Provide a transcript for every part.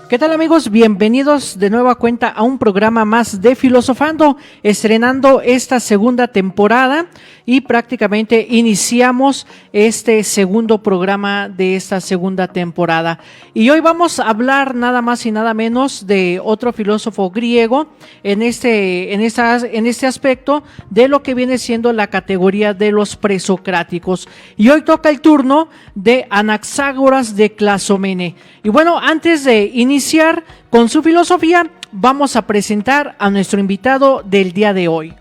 ¿Qué tal, amigos? Bienvenidos de nueva cuenta a un programa más de Filosofando, estrenando esta segunda temporada y prácticamente iniciamos este segundo programa de esta segunda temporada. Y hoy vamos a hablar nada más y nada menos de otro filósofo griego en este aspecto de lo que viene siendo la categoría de los presocráticos. Y hoy toca el turno de Anaxágoras de Clasomene. Y bueno, antes de iniciar con su filosofía, vamos a presentar a nuestro invitado del día de hoy.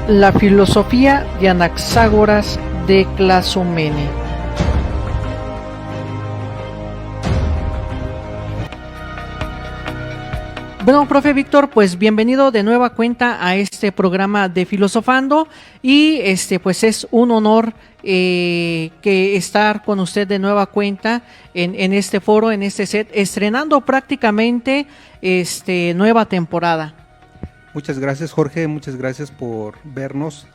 La filosofía de Anaxágoras de Clasomene. Bueno, profe Víctor, pues bienvenido de nueva cuenta a este programa de Filosofando y pues es un honor que estar con usted de nueva cuenta en este foro, en este set, estrenando prácticamente nueva temporada. Muchas gracias, Jorge, muchas gracias por vernos,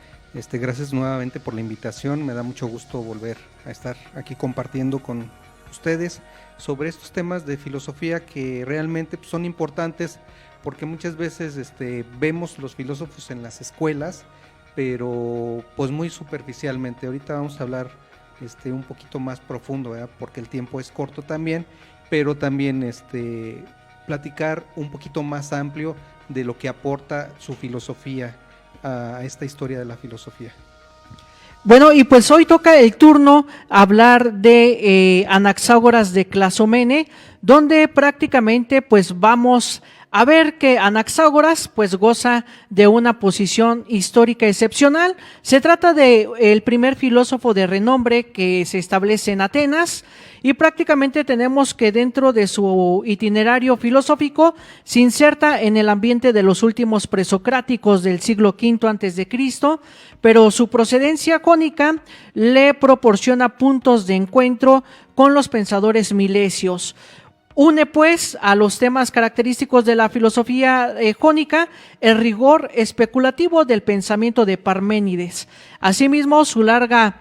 gracias nuevamente por la invitación, me da mucho gusto volver a estar aquí compartiendo con ustedes sobre estos temas de filosofía que realmente son importantes porque muchas veces vemos los filósofos en las escuelas, pero pues muy superficialmente. Ahorita vamos a hablar un poquito más profundo, ¿verdad? Porque el tiempo es corto también, pero también platicar un poquito más amplio de lo que aporta su filosofía a esta historia de la filosofía. Bueno, y pues hoy toca el turno hablar de Anaxágoras de Clasomene, donde prácticamente pues vamos a ver que Anaxágoras pues goza de una posición histórica excepcional. Se trata de el primer filósofo de renombre que se establece en Atenas y prácticamente tenemos que dentro de su itinerario filosófico se inserta en el ambiente de los últimos presocráticos del siglo V a.C., pero su procedencia jónica le proporciona puntos de encuentro con los pensadores milesios. Une pues a los temas característicos de la filosofía jónica el rigor especulativo del pensamiento de Parménides. Asimismo, su larga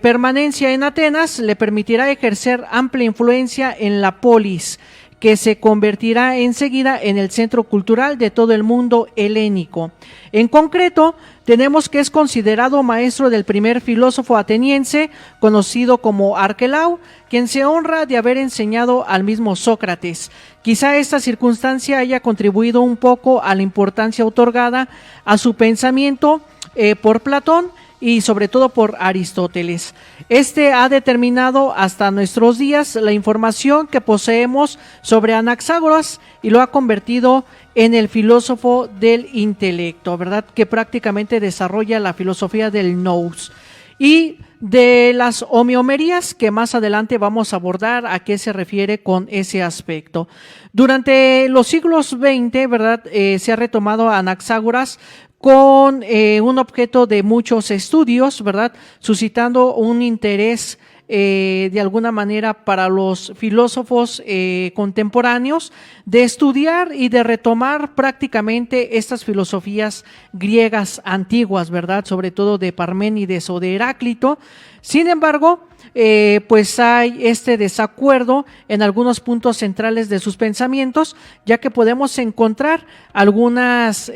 permanencia en Atenas le permitirá ejercer amplia influencia en la polis, que se convertirá enseguida en el centro cultural de todo el mundo helénico. En concreto, tenemos que es considerado maestro del primer filósofo ateniense, conocido como Arquelao, quien se honra de haber enseñado al mismo Sócrates. Quizá esta circunstancia haya contribuido un poco a la importancia otorgada a su pensamiento por Platón y sobre todo por Aristóteles. Ha determinado hasta nuestros días la información que poseemos sobre Anaxágoras y lo ha convertido en el filósofo del intelecto, ¿verdad? Que prácticamente desarrolla la filosofía del nous. Y de las homeomerías, que más adelante vamos a abordar a qué se refiere con ese aspecto. Durante los siglos XX, ¿verdad? Se ha retomado a Anaxágoras con un objeto de muchos estudios, ¿verdad? Suscitando un interés de alguna manera para los filósofos contemporáneos de estudiar y de retomar prácticamente estas filosofías griegas antiguas, ¿verdad? Sobre todo de Parménides o de Heráclito. Sin embargo, pues hay este desacuerdo en algunos puntos centrales de sus pensamientos, ya que podemos encontrar algunos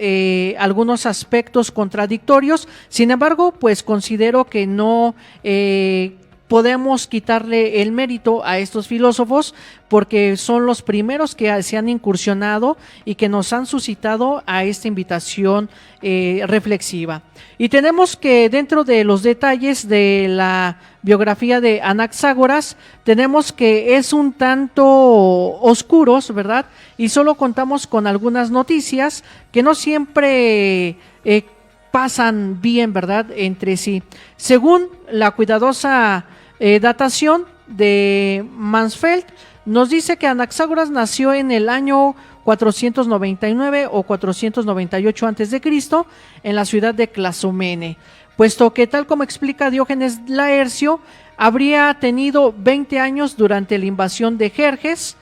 aspectos contradictorios. Sin embargo, pues considero que no podemos quitarle el mérito a estos filósofos, porque son los primeros que se han incursionado y que nos han suscitado a esta invitación reflexiva. Y tenemos que dentro de los detalles de la biografía de Anaxágoras, tenemos que es un tanto oscuros, ¿verdad? Y solo contamos con algunas noticias que no siempre pasan bien, ¿verdad? Entre sí. Según la cuidadosa datación de Mansfeld, nos dice que Anaxágoras nació en el año 499 o 498 a.C. en la ciudad de Clasomene, puesto que, tal como explica Diógenes Laercio, habría tenido 20 años durante la invasión de Jerjes.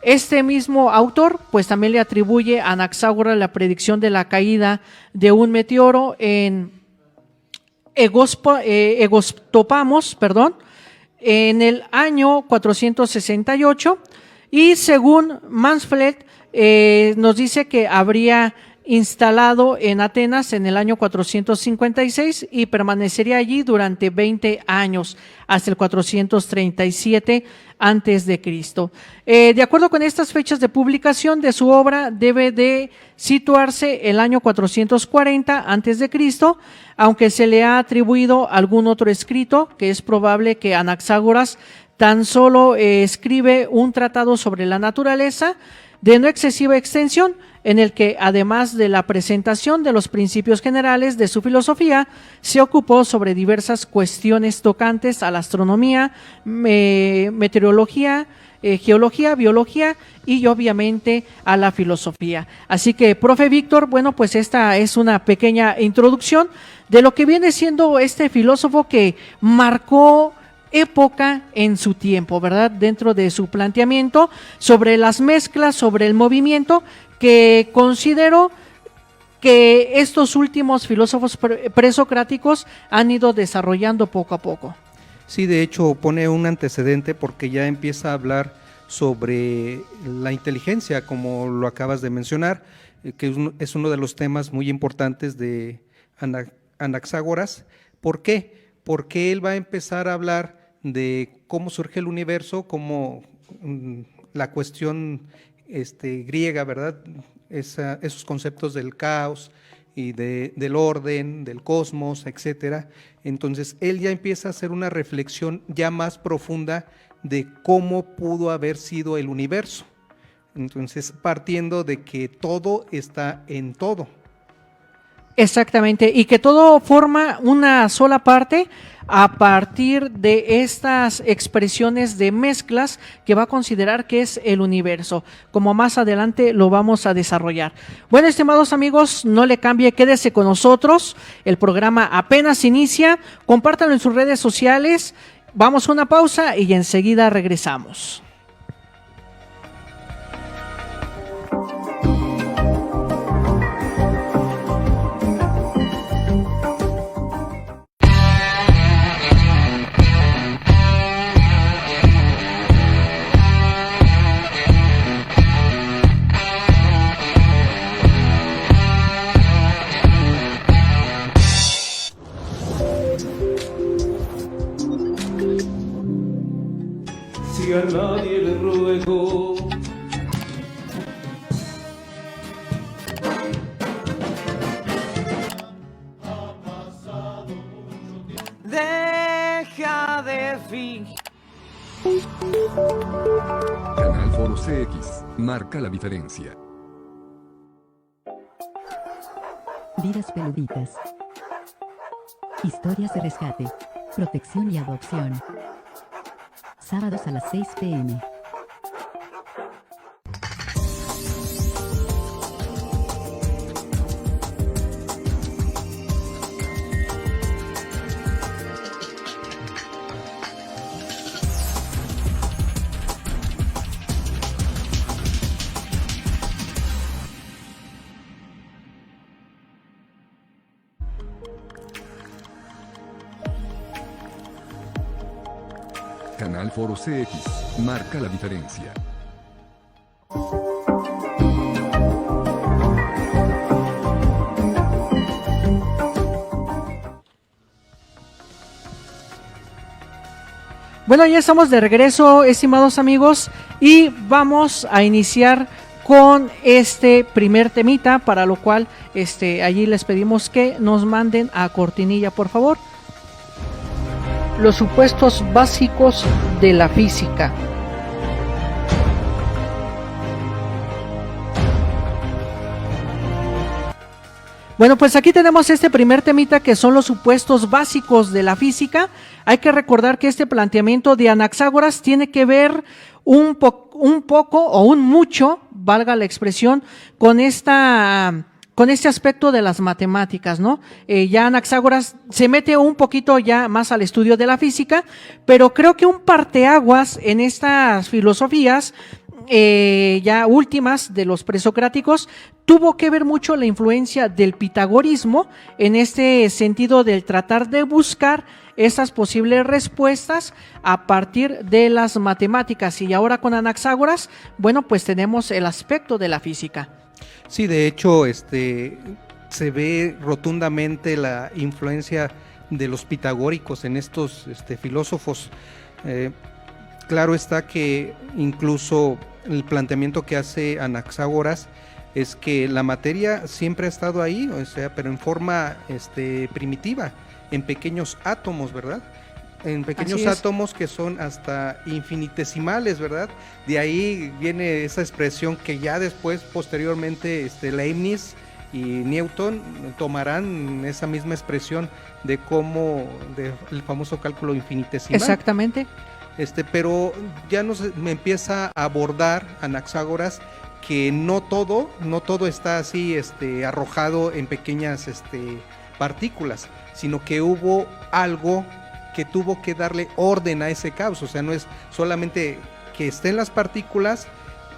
Este mismo autor pues también le atribuye a Anaxágoras la predicción de la caída de un meteoro en Egostopamos, en el año 468, y según Mansfeld nos dice que habría instalado en Atenas en el año 456 y permanecería allí durante 20 años hasta el 437 antes de Cristo. De acuerdo con estas fechas de publicación de su obra, debe de situarse el año 440 antes de Cristo, aunque se le ha atribuido algún otro escrito, que es probable que Anaxágoras tan solo escribe un tratado sobre la naturaleza de no excesiva extensión, en el que, además de la presentación de los principios generales de su filosofía, se ocupó sobre diversas cuestiones tocantes a la astronomía, meteorología, geología, biología y obviamente a la filosofía. Así que, profe Víctor, bueno, pues esta es una pequeña introducción de lo que viene siendo este filósofo que marcó época en su tiempo, ¿verdad? Dentro de su planteamiento sobre las mezclas, sobre el movimiento, que considero que estos últimos filósofos presocráticos han ido desarrollando poco a poco. Sí, de hecho pone un antecedente porque ya empieza a hablar sobre la inteligencia, como lo acabas de mencionar, que es uno de los temas muy importantes de Anaxágoras. ¿Por qué? Porque él va a empezar a hablar de cómo surge el universo, cómo la cuestión griega, ¿verdad? Esos conceptos del caos y del orden, del cosmos, etcétera. Entonces él ya empieza a hacer una reflexión ya más profunda de cómo pudo haber sido el universo. Entonces, partiendo de que todo está en todo. Exactamente, y que todo forma una sola parte a partir de estas expresiones de mezclas que va a considerar que es el universo, como más adelante lo vamos a desarrollar. Bueno, estimados amigos, no le cambie, quédese con nosotros, el programa apenas inicia, compártanlo en sus redes sociales, vamos a una pausa y enseguida regresamos. A nadie le ruego. Deja de fingir. Canal Foro CX marca la diferencia. Vidas peluditas. Historias de rescate. Protección y adopción. Sábados a las 6 p.m. Canal Foro CX, marca la diferencia. Bueno, ya estamos de regreso, estimados amigos, y vamos a iniciar con este primer temita, para lo cual allí les pedimos que nos manden a cortinilla, por favor. Los supuestos básicos de la física. Bueno, pues aquí tenemos este primer temita que son los supuestos básicos de la física. Hay que recordar que este planteamiento de Anaxágoras tiene que ver un poco o un mucho, valga la expresión, con este aspecto de las matemáticas, ¿no? Ya Anaxágoras se mete un poquito ya más al estudio de la física, pero creo que un parteaguas en estas filosofías ya últimas de los presocráticos tuvo que ver mucho la influencia del pitagorismo en este sentido del tratar de buscar esas posibles respuestas a partir de las matemáticas. Y ahora con Anaxágoras, bueno, pues tenemos el aspecto de la física. Sí, de hecho, se ve rotundamente la influencia de los pitagóricos en estos filósofos. Claro está que incluso el planteamiento que hace Anaxágoras es que la materia siempre ha estado ahí, o sea, pero en forma primitiva, en pequeños átomos, ¿verdad? En pequeños átomos que son hasta infinitesimales, ¿verdad? De ahí viene esa expresión que ya después, posteriormente, Leibniz y Newton tomarán esa misma expresión de cómo, del famoso cálculo infinitesimal. Exactamente. Pero ya me empieza a abordar Anaxágoras que no todo está así arrojado en pequeñas partículas, sino que hubo algo que tuvo que darle orden a ese caos. O sea, no es solamente que estén las partículas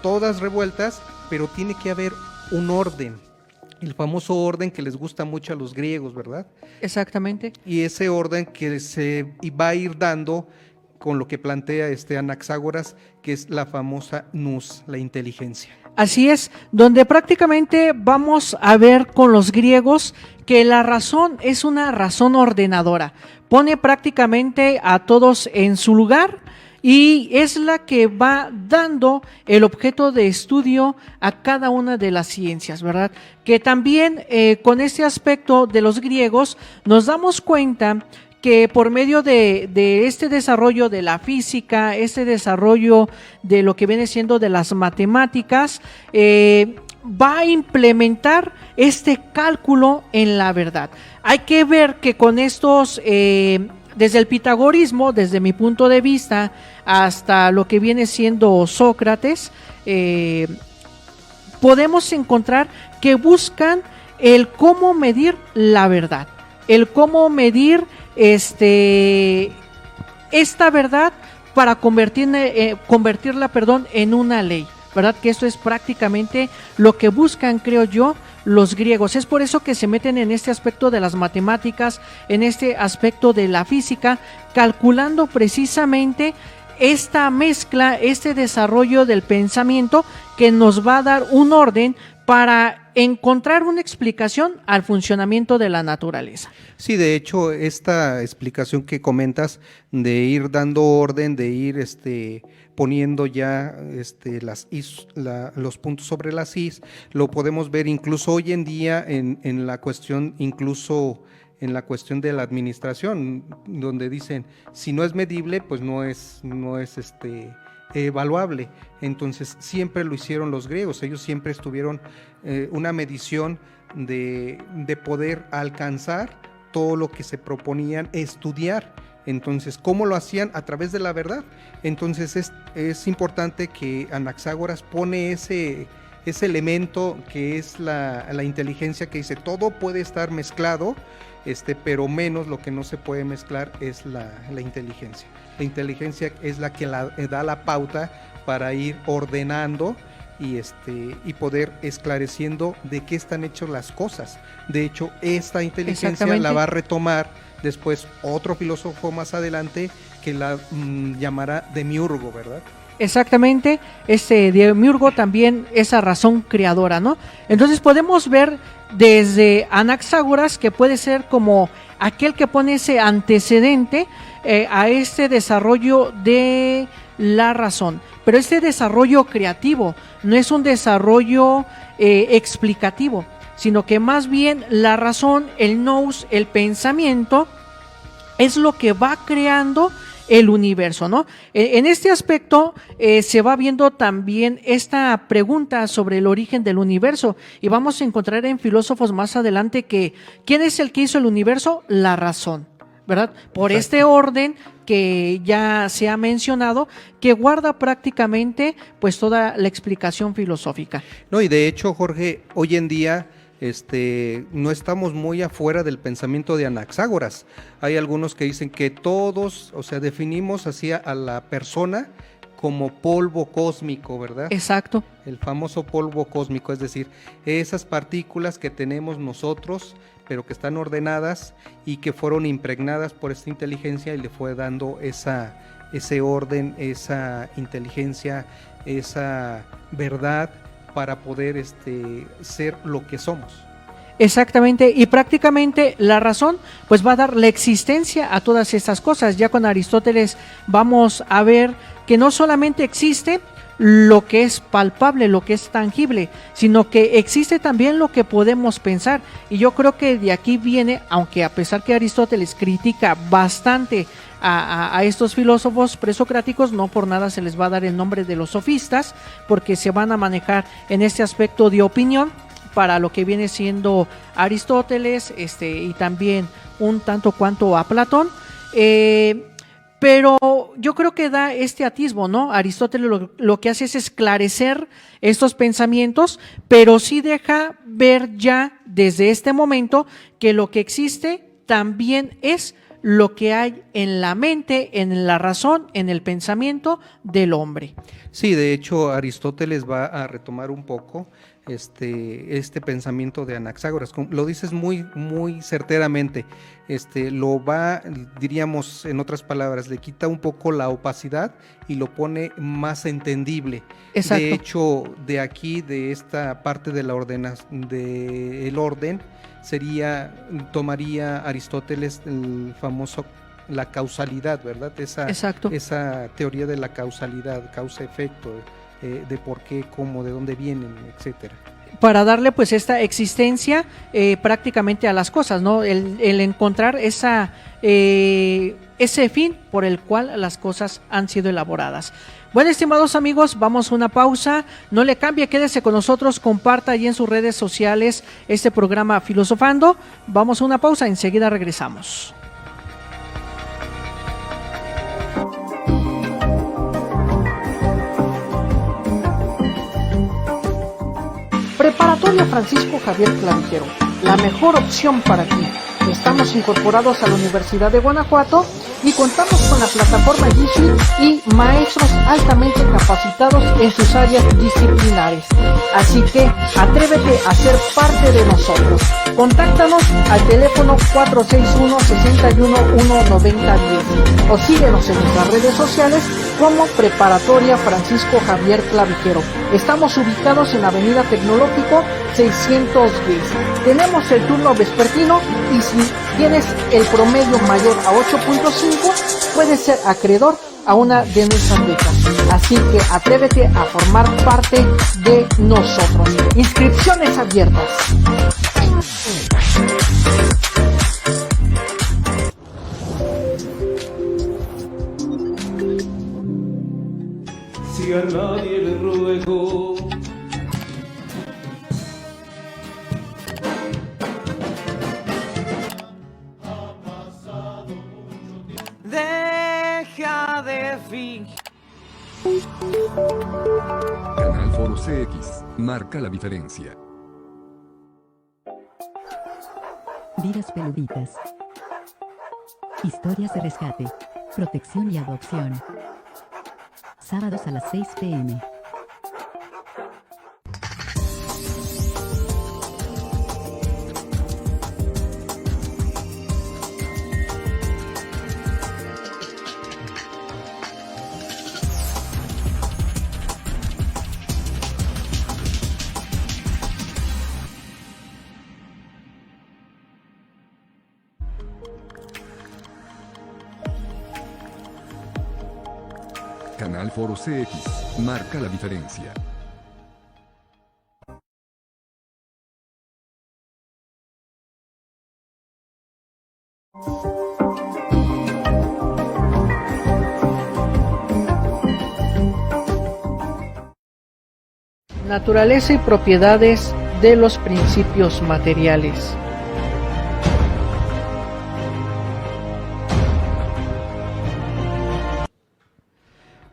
todas revueltas, pero tiene que haber un orden, el famoso orden que les gusta mucho a los griegos, ¿verdad? Exactamente. Y ese orden que se va a ir dando con lo que plantea Anaxágoras, que es la famosa nous, la inteligencia. Así es, donde prácticamente vamos a ver con los griegos que la razón es una razón ordenadora, pone prácticamente a todos en su lugar y es la que va dando el objeto de estudio a cada una de las ciencias, ¿verdad? Que también con este aspecto de los griegos nos damos cuenta que por medio de este desarrollo de la física, este desarrollo de lo que viene siendo de las matemáticas, va a implementar este cálculo en la verdad. Hay que ver que con estos, desde el pitagorismo, desde mi punto de vista, hasta lo que viene siendo Sócrates, podemos encontrar que buscan el cómo medir la verdad, el cómo medir esta verdad para convertirla en una ley, ¿verdad? Que esto es prácticamente lo que buscan, creo yo, los griegos. Es por eso que se meten en este aspecto de las matemáticas, en este aspecto de la física, calculando precisamente esta mezcla, este desarrollo del pensamiento que nos va a dar un orden para encontrar una explicación al funcionamiento de la naturaleza. Sí, de hecho, esta explicación que comentas de ir dando orden, de ir poniendo ya los puntos sobre las is, lo podemos ver incluso hoy en día en la cuestión, incluso en la cuestión de la administración, donde dicen, si no es medible, pues no es evaluable. Entonces siempre lo hicieron los griegos, ellos siempre estuvieron una medición de poder alcanzar todo lo que se proponían estudiar. Entonces, ¿cómo lo hacían? A través de la verdad. Entonces es importante que Anaxágoras pone ese elemento que es la inteligencia, que dice todo puede estar mezclado, pero menos lo que no se puede mezclar es la inteligencia. La inteligencia es la que da la pauta para ir ordenando y poder esclareciendo de qué están hechas las cosas. De hecho, esta inteligencia la va a retomar después otro filósofo más adelante que la llamará Demiurgo, ¿verdad? Exactamente, Demiurgo también esa razón creadora, ¿no? Entonces podemos ver desde Anaxágoras, que puede ser como aquel que pone ese antecedente a este desarrollo de la razón, pero este desarrollo creativo no es un desarrollo explicativo, sino que más bien la razón, el nous, el pensamiento es lo que va creando el universo, ¿no? En este aspecto se va viendo también esta pregunta sobre el origen del universo, y vamos a encontrar en filósofos más adelante que ¿quién es el que hizo el universo? La razón, ¿verdad? Por este orden que ya se ha mencionado, que guarda prácticamente pues toda la explicación filosófica. No, y de hecho, Jorge, hoy en día no estamos muy afuera del pensamiento de Anaxágoras. Hay algunos que dicen que todos, o sea, definimos así a la persona como polvo cósmico, ¿verdad? Exacto. El famoso polvo cósmico, es decir, esas partículas que tenemos nosotros, pero que están ordenadas y que fueron impregnadas por esta inteligencia y le fue dando ese orden, esa inteligencia, esa verdad para poder ser lo que somos. Exactamente, y prácticamente la razón pues va a dar la existencia a todas estas cosas. Ya con Aristóteles vamos a ver que no solamente existe lo que es palpable, lo que es tangible, sino que existe también lo que podemos pensar. Y yo creo que de aquí viene, aunque a pesar que Aristóteles critica bastante a estos filósofos presocráticos, no por nada se les va a dar el nombre de los sofistas, porque se van a manejar en este aspecto de opinión para lo que viene siendo Aristóteles, y también un tanto cuanto a Platón, pero yo creo que da este atisbo, ¿no? Aristóteles lo que hace es esclarecer estos pensamientos, pero sí deja ver ya desde este momento que lo que existe también es lo que hay en la mente, en la razón, en el pensamiento del hombre. Sí, de hecho Aristóteles va a retomar un poco este pensamiento de Anaxágoras. Lo dices muy, muy certeramente. Lo va, diríamos en otras palabras, le quita un poco la opacidad y lo pone más entendible. Exacto. De hecho, de aquí, de esta parte de la del orden, tomaría Aristóteles el famoso la causalidad, ¿verdad? Exacto. Esa teoría de la causalidad, causa-efecto, de por qué, cómo, de dónde vienen, etcétera. Para darle pues esta existencia prácticamente a las cosas, ¿no? El encontrar ese fin por el cual las cosas han sido elaboradas. Bueno, estimados amigos, vamos a una pausa. No le cambie, quédese con nosotros, comparta ahí en sus redes sociales este programa Filosofando. Vamos a una pausa, enseguida regresamos. Preparatoria Francisco Javier Clavijero, la mejor opción para ti. Estamos incorporados a la Universidad de Guanajuato y contamos con la plataforma G Suite y maestros altamente capacitados en sus áreas disciplinares. Así que atrévete a ser parte de nosotros. Contáctanos al teléfono 461-61-19010 o síguenos en nuestras redes sociales como Preparatoria Francisco Javier Clavijero. Estamos ubicados en Avenida Tecnológico 610. Tenemos el turno vespertino y si tienes el promedio mayor a 8.5, puedes ser acreedor a una de nuestras becas. Así que atrévete a formar parte de nosotros. Inscripciones abiertas. Si a nadie le ruego, que finge. Canal Foro CX. Marca la diferencia. Vidas peluditas. Historias de rescate. Protección y adopción. Sábados a las 6 p.m. Canal Foro CX. Marca la diferencia. Naturaleza y propiedades de los principios materiales.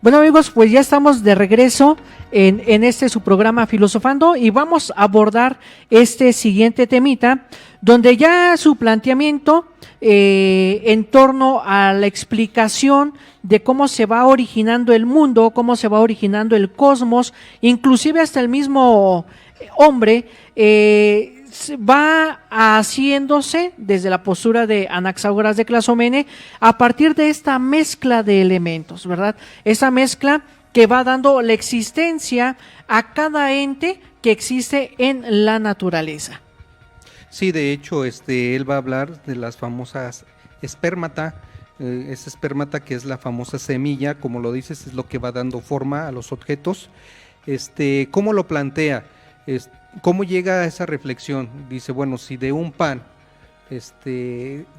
Bueno amigos, pues ya estamos de regreso en este su programa Filosofando y vamos a abordar este siguiente temita donde ya su planteamiento en torno a la explicación de cómo se va originando el mundo, cómo se va originando el cosmos, inclusive hasta el mismo hombre va haciéndose desde la postura de Anaxágoras de Clasomene a partir de esta mezcla de elementos, ¿verdad? Esa mezcla que va dando la existencia a cada ente que existe en la naturaleza. Sí, de hecho, él va a hablar de las famosas espermata, esa espermata que es la famosa semilla, como lo dices, es lo que va dando forma a los objetos. ¿Cómo lo plantea? ¿Cómo llega a esa reflexión? Dice, bueno, si de un pan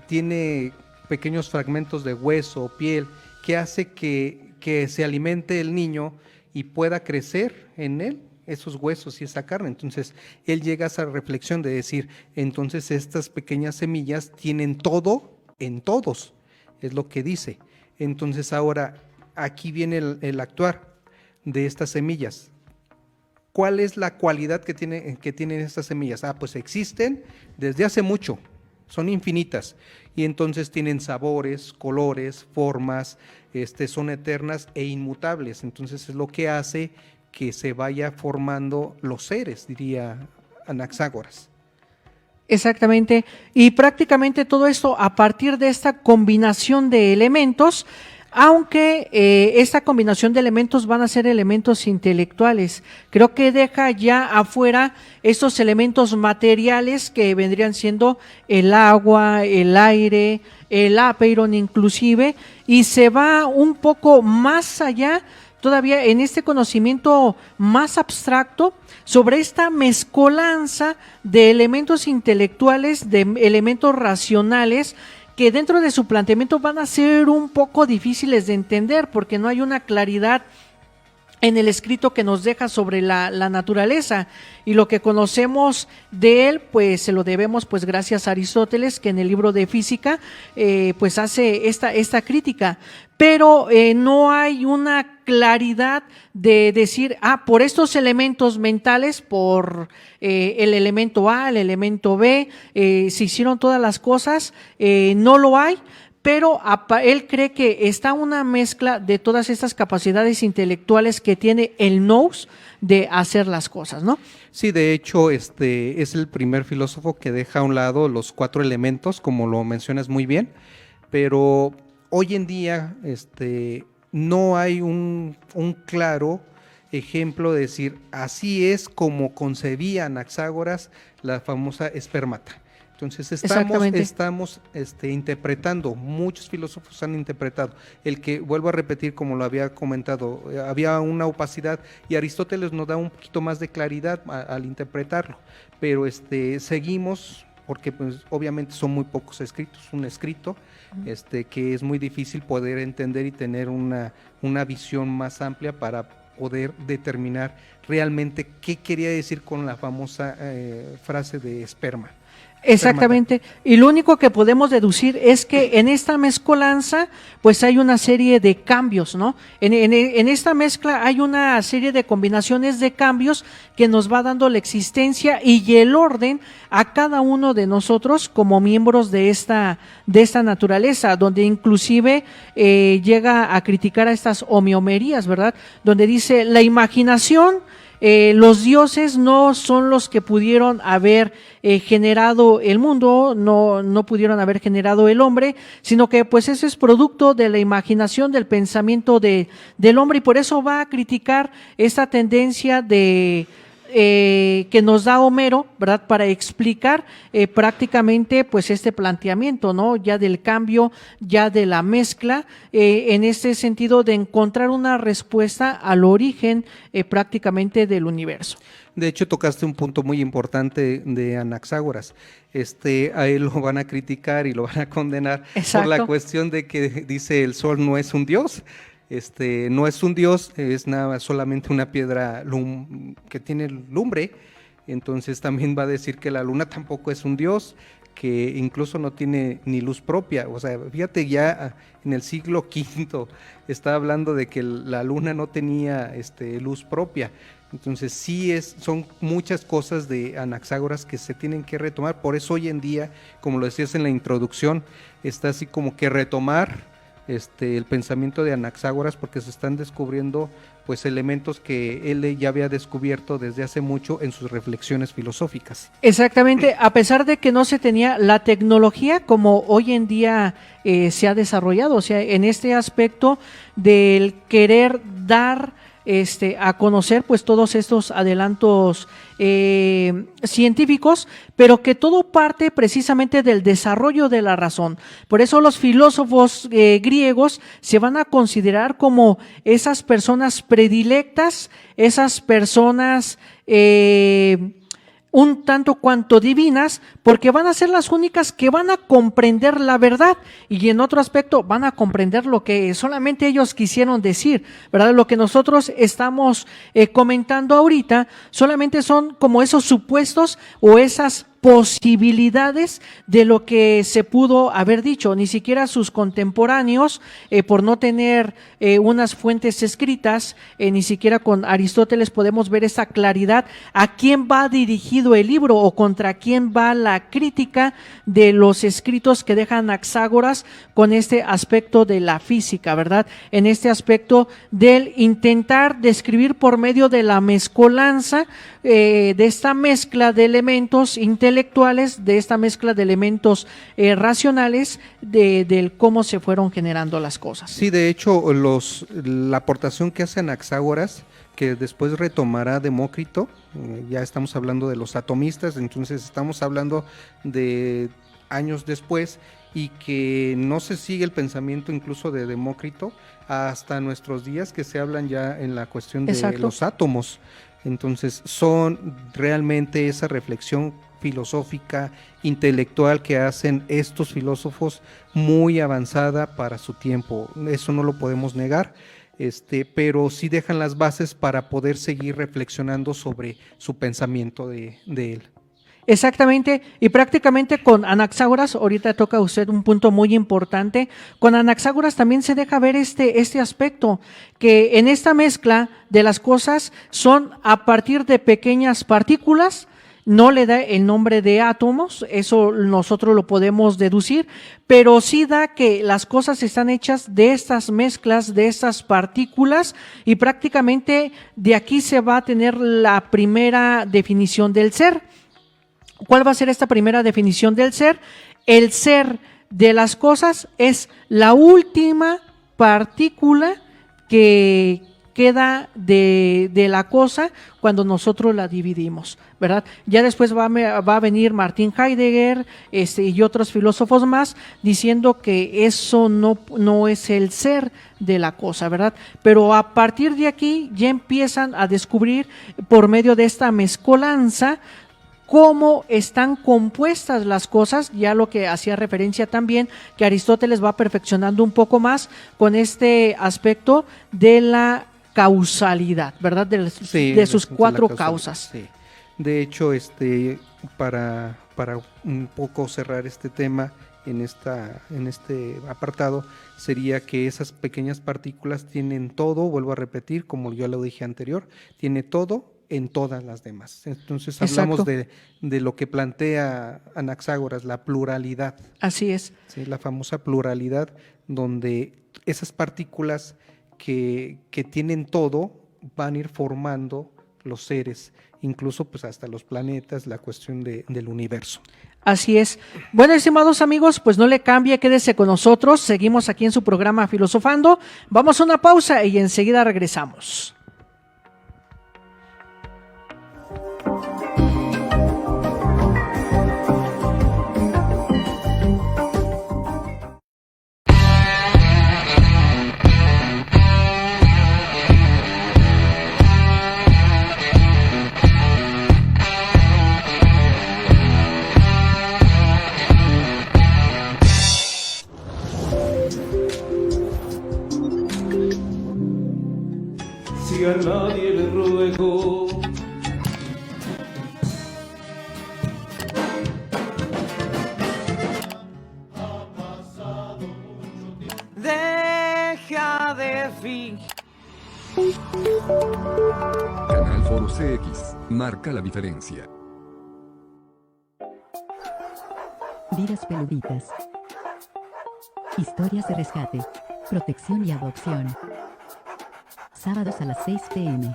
tiene pequeños fragmentos de hueso o piel, ¿qué hace que se alimente el niño y pueda crecer en él esos huesos y esa carne? Entonces, él llega a esa reflexión de decir, entonces estas pequeñas semillas tienen todo en todos, es lo que dice. Entonces, ahora, aquí viene el actuar de estas semillas. ¿Cuál es la cualidad que tienen estas semillas? Pues existen desde hace mucho, son infinitas, y entonces tienen sabores, colores, formas, son eternas e inmutables. Entonces es lo que hace que se vaya formando los seres, diría Anaxágoras. Exactamente, y prácticamente todo esto a partir de esta combinación de elementos, aunque esta combinación de elementos van a ser elementos intelectuales. Creo que deja ya afuera estos elementos materiales que vendrían siendo el agua, el aire, el apeiron inclusive, y se va un poco más allá todavía en este conocimiento más abstracto sobre esta mezcolanza de elementos intelectuales, de elementos racionales, que dentro de su planteamiento van a ser un poco difíciles de entender porque no hay una claridad en el escrito que nos deja sobre la naturaleza, y lo que conocemos de él pues se lo debemos pues gracias a Aristóteles, que en el libro de Física pues hace esta crítica, pero no hay una claridad de decir, por estos elementos mentales, por el elemento A, el elemento B, se hicieron todas las cosas, no lo hay. Pero él cree que está una mezcla de todas estas capacidades intelectuales que tiene el nous de hacer las cosas, ¿no? Sí, de hecho, es el primer filósofo que deja a un lado los 4 elementos, como lo mencionas muy bien, pero hoy en día no hay un claro ejemplo de decir, así es como concebía Anaxágoras la famosa espermata. Entonces estamos interpretando, muchos filósofos han interpretado, el que, vuelvo a repetir como lo había comentado, había una opacidad y Aristóteles nos da un poquito más de claridad al interpretarlo, pero seguimos, porque pues obviamente son muy pocos escritos, un escrito que es muy difícil poder entender y tener una visión más amplia para poder determinar realmente qué quería decir con la famosa frase de esperma. Exactamente, y lo único que podemos deducir es que en esta mezcolanza pues hay una serie de cambios, ¿no? En esta mezcla hay una serie de combinaciones de cambios que nos va dando la existencia y el orden a cada uno de nosotros como miembros de esta naturaleza, donde inclusive llega a criticar a estas homeomerías, ¿verdad? Donde dice la imaginación. Los dioses no son los que pudieron haber generado el mundo, no pudieron haber generado el hombre, sino que pues eso es producto de la imaginación, del pensamiento del hombre, y por eso va a criticar esta tendencia de que nos da Homero, ¿verdad? Para explicar prácticamente pues este planteamiento, ¿no? Ya del cambio, ya de la mezcla, en este sentido de encontrar una respuesta al origen prácticamente del universo. De hecho, tocaste un punto muy importante de Anaxágoras. A él lo van a criticar y lo van a condenar. Exacto. Por la cuestión de que dice el sol no es un dios. No es un dios, es nada solamente una piedra que tiene lumbre. Entonces también va a decir que la luna tampoco es un dios, que incluso no tiene ni luz propia. O sea, fíjate, ya en el siglo V está hablando de que la luna no tenía luz propia. Entonces sí son muchas cosas de Anaxágoras que se tienen que retomar. Por eso hoy en día, como lo decías en la introducción, está así como que retomar el pensamiento de Anaxágoras, porque se están descubriendo pues elementos que él ya había descubierto desde hace mucho en sus reflexiones filosóficas. Exactamente, a pesar de que no se tenía la tecnología como hoy en día se ha desarrollado, o sea, en este aspecto del querer dar a conocer pues todos estos adelantos científicos, pero que todo parte precisamente del desarrollo de la razón. Por eso los filósofos griegos se van a considerar como esas personas predilectas, esas personas un tanto cuanto divinas, porque van a ser las únicas que van a comprender la verdad, y en otro aspecto van a comprender lo que solamente ellos quisieron decir, ¿verdad? Lo que nosotros estamos comentando ahorita solamente son como esos supuestos o esas posibilidades de lo que se pudo haber dicho. Ni siquiera sus contemporáneos, por no tener unas fuentes escritas, ni siquiera con Aristóteles podemos ver esa claridad a quién va dirigido el libro o contra quién va la crítica de los escritos que dejan Anaxágoras con este aspecto de la física, ¿verdad? En este aspecto del intentar describir por medio de la mezcolanza, de esta mezcla de elementos intelectuales, de esta mezcla de elementos racionales, del cómo se fueron generando las cosas. Sí, de hecho, la aportación que hace Anaxágoras, que después retomará Demócrito, ya estamos hablando de los atomistas, entonces estamos hablando de años después, y que no se sigue el pensamiento incluso de Demócrito hasta nuestros días, que se hablan ya en la cuestión de Exacto. los átomos. Entonces son realmente esa reflexión filosófica, intelectual que hacen estos filósofos muy avanzada para su tiempo. Eso no lo podemos negar, pero sí dejan las bases para poder seguir reflexionando sobre su pensamiento de él. Exactamente, y prácticamente con Anaxágoras, ahorita toca usted un punto muy importante, con Anaxágoras también se deja ver este aspecto, que en esta mezcla de las cosas son a partir de pequeñas partículas, no le da el nombre de átomos, eso nosotros lo podemos deducir, pero sí da que las cosas están hechas de estas mezclas, de estas partículas, y prácticamente de aquí se va a tener la primera definición del ser. ¿Cuál va a ser esta primera definición del ser? El ser de las cosas es la última partícula que queda de la cosa cuando nosotros la dividimos, ¿verdad? Ya después va a venir Martin Heidegger y otros filósofos más diciendo que eso no es el ser de la cosa, ¿verdad? Pero a partir de aquí ya empiezan a descubrir por medio de esta mezcolanza cómo están compuestas las cosas, ya lo que hacía referencia también, que Aristóteles va perfeccionando un poco más con este aspecto de la causalidad, ¿verdad? De sus cuatro causas. Sí. De hecho, para para un poco cerrar este tema en este apartado, sería que esas pequeñas partículas tienen todo, vuelvo a repetir, como yo lo dije anterior, tiene todo en todas las demás. Entonces hablamos Exacto. de lo que plantea Anaxágoras, la pluralidad. Así es. ¿Sí? La famosa pluralidad, donde esas partículas que tienen todo van a ir formando los seres, incluso pues hasta los planetas, la cuestión del universo. Así es. Bueno, estimados amigos, pues no le cambie, quédese con nosotros. Seguimos aquí en su programa Filosofando. Vamos a una pausa y enseguida regresamos. Si a nadie le ruego. Deja de fingir. Canal Foro CX. Marca la diferencia. Vidas peluditas. Historias de rescate. Protección y adopción. Sábados a las 6 p.m.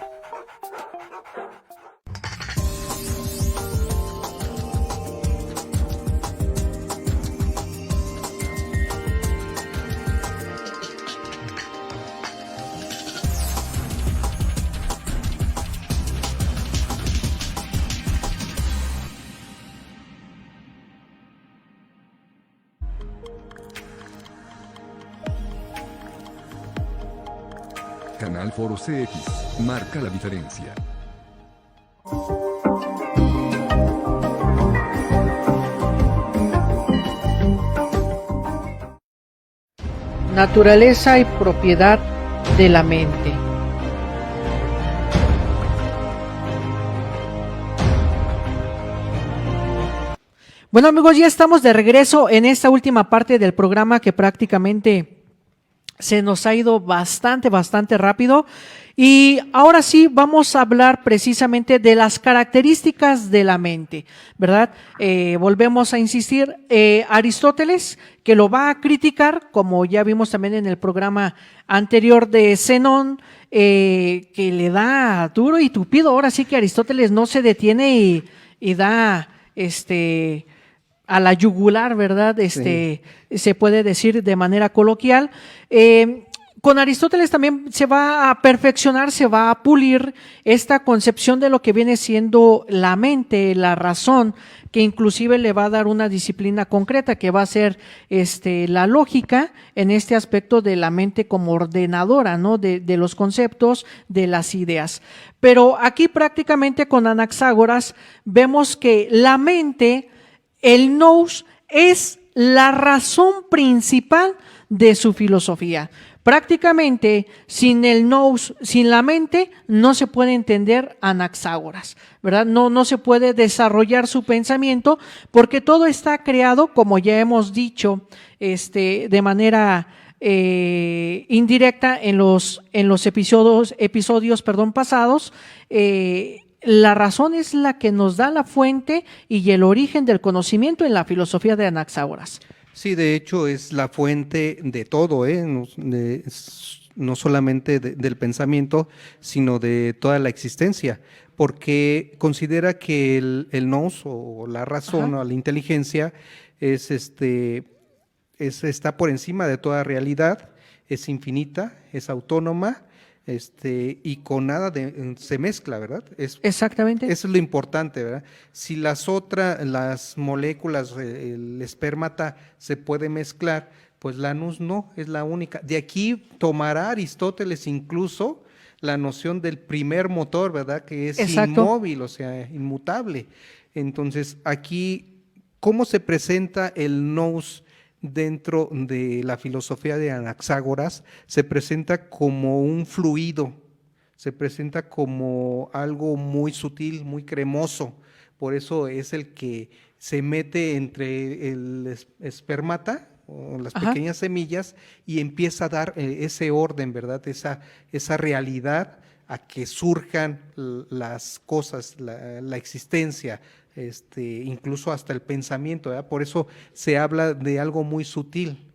Canal Foro CX. Marca la diferencia. Naturaleza y propiedad de la mente. Bueno amigos, ya estamos de regreso en esta última parte del programa que prácticamente se nos ha ido bastante rápido. Y ahora sí vamos a hablar precisamente de las características de la mente, ¿verdad? Volvemos a insistir, Aristóteles, que lo va a criticar, como ya vimos también en el programa anterior de Zenón, que le da duro y tupido. Ahora sí que Aristóteles no se detiene y da a la yugular, ¿verdad? Sí. Se puede decir de manera coloquial. Con Aristóteles también se va a perfeccionar, se va a pulir esta concepción de lo que viene siendo la mente, la razón, que inclusive le va a dar una disciplina concreta que va a ser la lógica en este aspecto de la mente como ordenadora, ¿no? De los conceptos, de las ideas. Pero aquí prácticamente con Anaxágoras vemos que la mente, el nous, es la razón principal de su filosofía. Prácticamente sin el nous, sin la mente, no se puede entender Anaxágoras, ¿verdad? No se puede desarrollar su pensamiento porque todo está creado, como ya hemos dicho, de manera indirecta en los episodios pasados. La razón es la que nos da la fuente y el origen del conocimiento en la filosofía de Anaxágoras. Sí, de hecho es la fuente de todo, no solamente del pensamiento, sino de toda la existencia, porque considera que el nous o la razón o la inteligencia está por encima de toda realidad, es infinita, es autónoma, y con nada se mezcla, ¿verdad? Exactamente. Eso es lo importante, ¿verdad? Si las moléculas, el espermata se puede mezclar, pues la nous no, es la única. De aquí tomará Aristóteles incluso la noción del primer motor, ¿verdad? Que es Exacto. inmóvil, o sea, inmutable. Entonces, aquí, ¿cómo se presenta el nous dentro de la filosofía de Anaxágoras? Se presenta como un fluido, se presenta como algo muy sutil, muy cremoso. Por eso es el que se mete entre el espermata, o las Ajá. pequeñas semillas, y empieza a dar ese orden, ¿verdad? Esa realidad a que surjan las cosas, la existencia, incluso hasta el pensamiento, ¿verdad? Por eso se habla de algo muy sutil.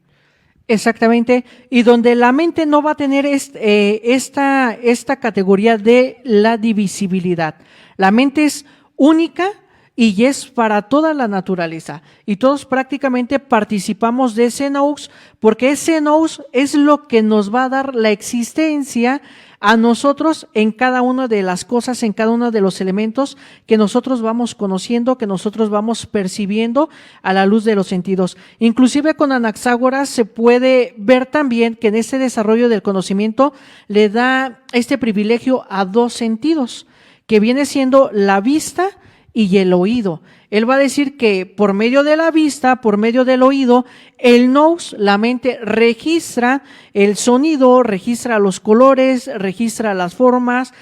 Exactamente, y donde la mente no va a tener esta categoría de la divisibilidad. La mente es única y es para toda la naturaleza. Y todos prácticamente participamos de ese nous, porque ese nous es lo que nos va a dar la existencia a nosotros en cada una de las cosas, en cada uno de los elementos que nosotros vamos conociendo, que nosotros vamos percibiendo a la luz de los sentidos. Inclusive con Anaxágoras se puede ver también que en este desarrollo del conocimiento le da este privilegio a dos sentidos, que viene siendo la vista y el oído. Él va a decir que por medio de la vista, por medio del oído, el nous, la mente, registra el sonido, registra los colores, registra las formas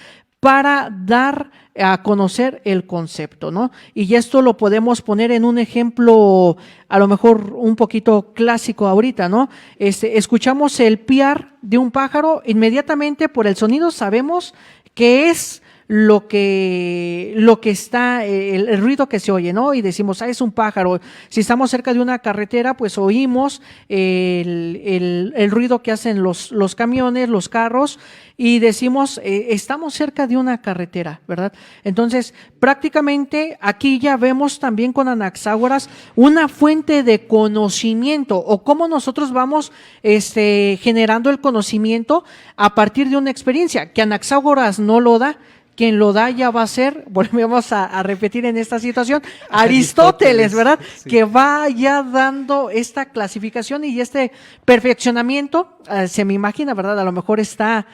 para dar a conocer el concepto, ¿no? Y esto lo podemos poner en un ejemplo a lo mejor un poquito clásico ahorita, ¿no? Escuchamos el piar de un pájaro, inmediatamente por el sonido sabemos que es lo que está, el ruido que se oye, ¿no? Y decimos, es un pájaro. Si estamos cerca de una carretera, pues oímos el ruido que hacen los camiones, los carros, y decimos, estamos cerca de una carretera, ¿verdad? Entonces, prácticamente aquí ya vemos también con Anaxágoras una fuente de conocimiento, o cómo nosotros vamos generando el conocimiento a partir de una experiencia, que Anaxágoras no lo da. Quien lo da ya va a ser, volvemos a repetir en esta situación, Aristóteles, ¿verdad? Sí. Que va ya dando esta clasificación y este perfeccionamiento, se me imagina, ¿verdad? A lo mejor está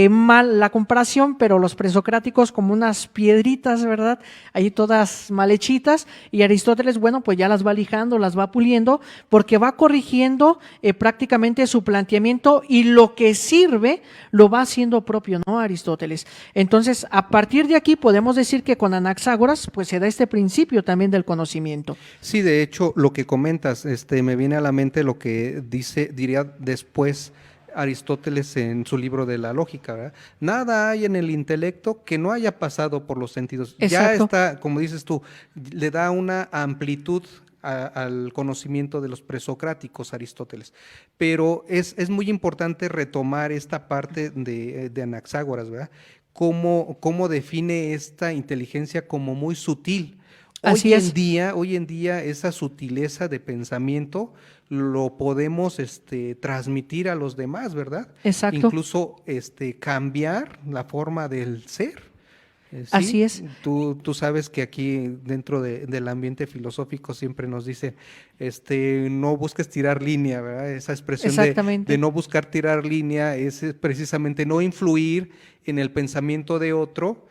mal la comparación, pero los presocráticos como unas piedritas, ¿verdad? Ahí todas mal hechitas, y Aristóteles, bueno, pues ya las va lijando, las va puliendo, porque va corrigiendo prácticamente su planteamiento, y lo que sirve lo va haciendo propio, ¿no? Aristóteles. Entonces, a partir de aquí podemos decir que con Anaxágoras pues se da este principio también del conocimiento. Sí, de hecho, lo que comentas, me viene a la mente lo que diría después Aristóteles en su libro de la lógica, ¿verdad? Nada hay en el intelecto que no haya pasado por los sentidos. Exacto. Ya está, como dices tú, le da una amplitud al conocimiento de los presocráticos, Aristóteles. Pero es muy importante retomar esta parte de Anaxágoras, ¿verdad? Cómo define esta inteligencia como muy sutil. Así es. Hoy en día esa sutileza de pensamiento lo podemos transmitir a los demás, ¿verdad? Exacto. Incluso cambiar la forma del ser. ¿Sí? Así es. Tú sabes que aquí dentro del ambiente filosófico siempre nos dicen, no busques tirar línea, ¿verdad? Esa expresión de no buscar tirar línea es precisamente no influir en el pensamiento de otro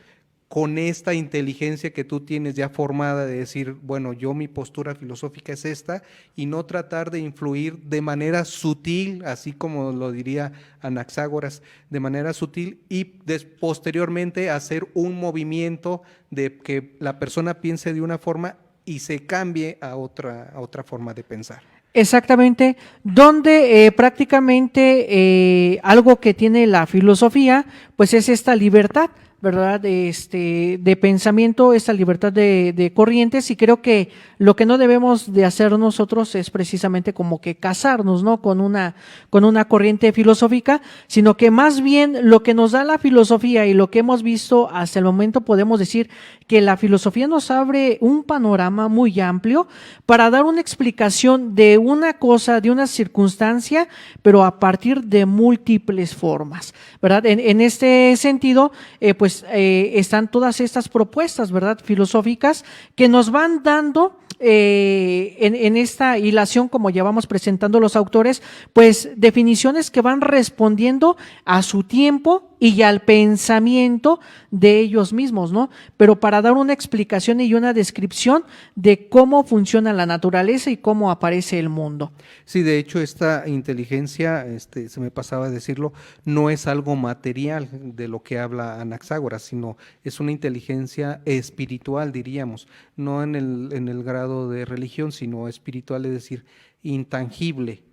con esta inteligencia que tú tienes ya formada de decir, bueno, mi postura filosófica es esta, y no tratar de influir de manera sutil, así como lo diría Anaxágoras, de manera sutil, y posteriormente hacer un movimiento de que la persona piense de una forma y se cambie a otra forma de pensar. Exactamente, donde prácticamente algo que tiene la filosofía, pues es esta libertad, ¿verdad? De pensamiento, esta libertad de corrientes, y creo que lo que no debemos de hacer nosotros es precisamente como que casarnos, ¿no? Con una corriente filosófica, sino que más bien lo que nos da la filosofía y lo que hemos visto hasta el momento, podemos decir que la filosofía nos abre un panorama muy amplio para dar una explicación de una cosa, de una circunstancia, pero a partir de múltiples formas, ¿verdad? En este sentido, están todas estas propuestas, ¿verdad? Filosóficas que nos van dando en esta hilación, como ya vamos presentando los autores, pues definiciones que van respondiendo a su tiempo y al pensamiento de ellos mismos, ¿no? Pero para dar una explicación y una descripción de cómo funciona la naturaleza y cómo aparece el mundo. Sí, de hecho, esta inteligencia, se me pasaba a decirlo, no es algo material de lo que habla Anaxágoras, sino es una inteligencia espiritual, diríamos, no en el grado de religión, sino espiritual, es decir, intangible,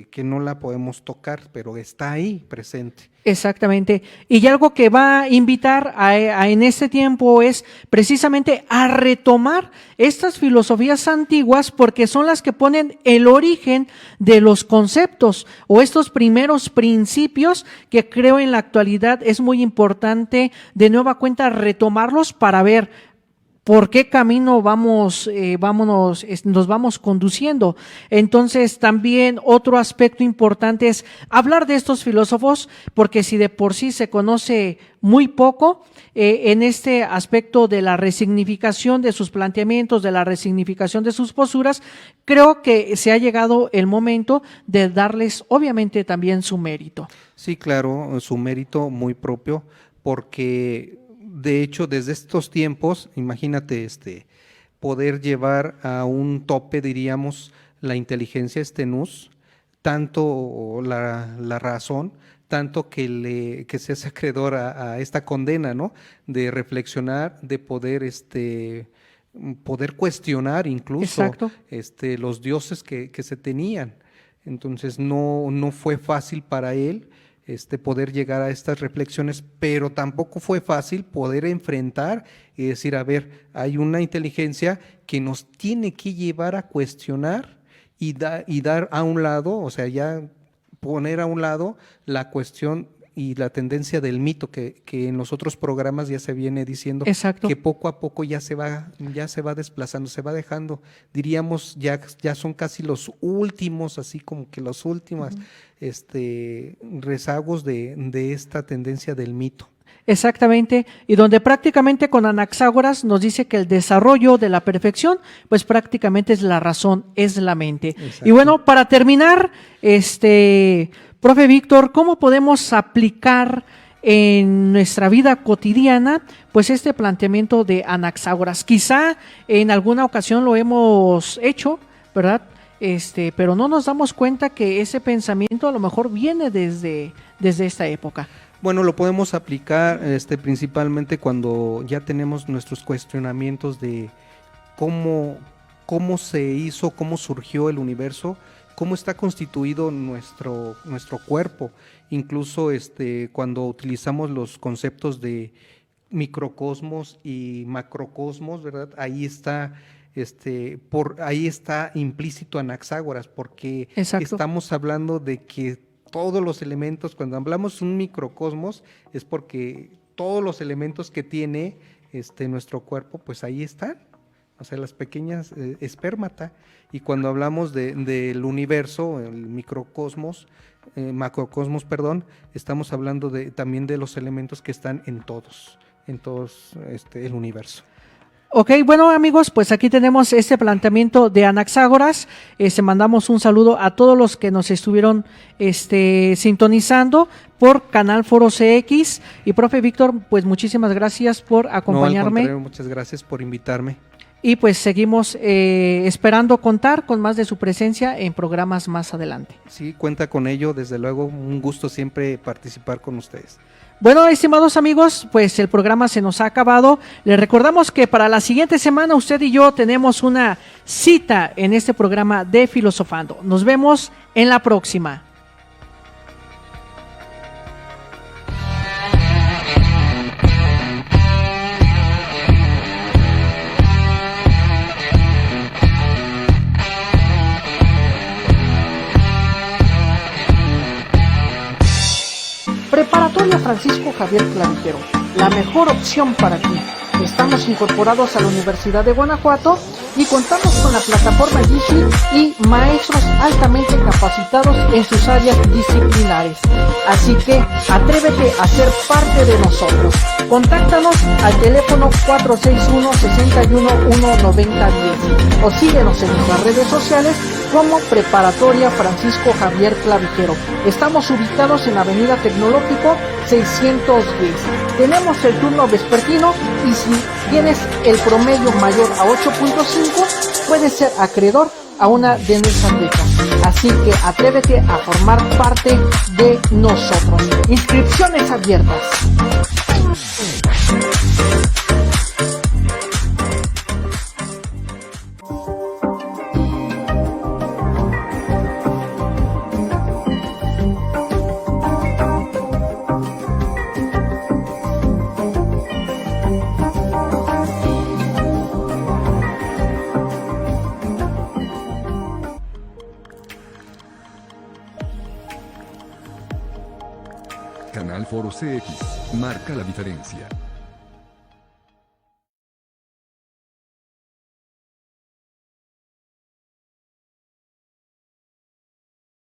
que no la podemos tocar, pero está ahí presente. Exactamente. Y algo que va a invitar en este tiempo es precisamente a retomar estas filosofías antiguas, porque son las que ponen el origen de los conceptos o estos primeros principios que creo en la actualidad es muy importante de nueva cuenta retomarlos para ver por qué camino nos vamos conduciendo. Entonces, también otro aspecto importante es hablar de estos filósofos, porque si de por sí se conoce muy poco en este aspecto de la resignificación de sus planteamientos, de la resignificación de sus posturas, creo que se ha llegado el momento de darles obviamente también su mérito. Sí, claro, su mérito muy propio, porque de hecho, desde estos tiempos, imagínate, poder llevar a un tope, diríamos, la inteligencia nous, tanto la razón, tanto que se hace acreedor a esta condena, ¿no? De reflexionar, de poder poder cuestionar incluso los dioses que se tenían. Entonces no fue fácil para él poder llegar a estas reflexiones, pero tampoco fue fácil poder enfrentar y decir, a ver, hay una inteligencia que nos tiene que llevar a cuestionar y dar a un lado, o sea, ya poner a un lado la cuestión y la tendencia del mito que en los otros programas ya se viene diciendo. Exacto. Que poco a poco ya se va desplazando, se va dejando, diríamos, ya son casi los últimos, así como que los últimos rezagos de esta tendencia del mito. Exactamente, y donde prácticamente con Anaxágoras nos dice que el desarrollo de la perfección, pues prácticamente es la razón, es la mente. Exacto. Y bueno, para terminar, profe Víctor, ¿cómo podemos aplicar en nuestra vida cotidiana pues este planteamiento de Anaxágoras? Quizá en alguna ocasión lo hemos hecho, ¿verdad? Pero no nos damos cuenta que ese pensamiento a lo mejor viene desde esta época. Bueno, lo podemos aplicar principalmente cuando ya tenemos nuestros cuestionamientos de cómo se hizo, cómo surgió el universo, cómo está constituido nuestro cuerpo. Incluso cuando utilizamos los conceptos de microcosmos y macrocosmos, ¿verdad? Ahí está ahí está implícito Anaxágoras, porque estamos hablando de que todos los elementos, cuando hablamos de un microcosmos, es porque todos los elementos que tiene nuestro cuerpo, pues ahí están, o sea, las pequeñas espermata. Y cuando hablamos del universo, el microcosmos, macrocosmos, perdón, estamos hablando también de los elementos que están en todos el universo. Ok, bueno amigos, pues aquí tenemos este planteamiento de Anaxágoras. Mandamos un saludo a todos los que nos estuvieron sintonizando por Canal Foro CX. Y profe Víctor, pues muchísimas gracias por acompañarme. No, al contrario, muchas gracias por invitarme. Y pues seguimos esperando contar con más de su presencia en programas más adelante. Sí, cuenta con ello, desde luego, un gusto siempre participar con ustedes. Bueno, estimados amigos, pues el programa se nos ha acabado. Les recordamos que para la siguiente semana usted y yo tenemos una cita en este programa de Filosofando. Nos vemos en la próxima. Preparatoria Francisco Javier Clavijero, la mejor opción para ti. Estamos incorporados a la Universidad de Guanajuato y contamos con la plataforma Jitsi y maestros altamente capacitados en sus áreas disciplinares. Así que atrévete a ser parte de nosotros. Contáctanos al teléfono 461-61-19010 o síguenos en nuestras redes sociales como Preparatoria Francisco Javier Clavijero. Estamos ubicados en Avenida Tecnológico 610. Tenemos el turno vespertino y si tienes el promedio mayor a 8.5, puedes ser acreedor a una de nuestras becas. Así que atrévete a formar parte de nosotros. Inscripciones abiertas. Canal Foro CX marca la diferencia.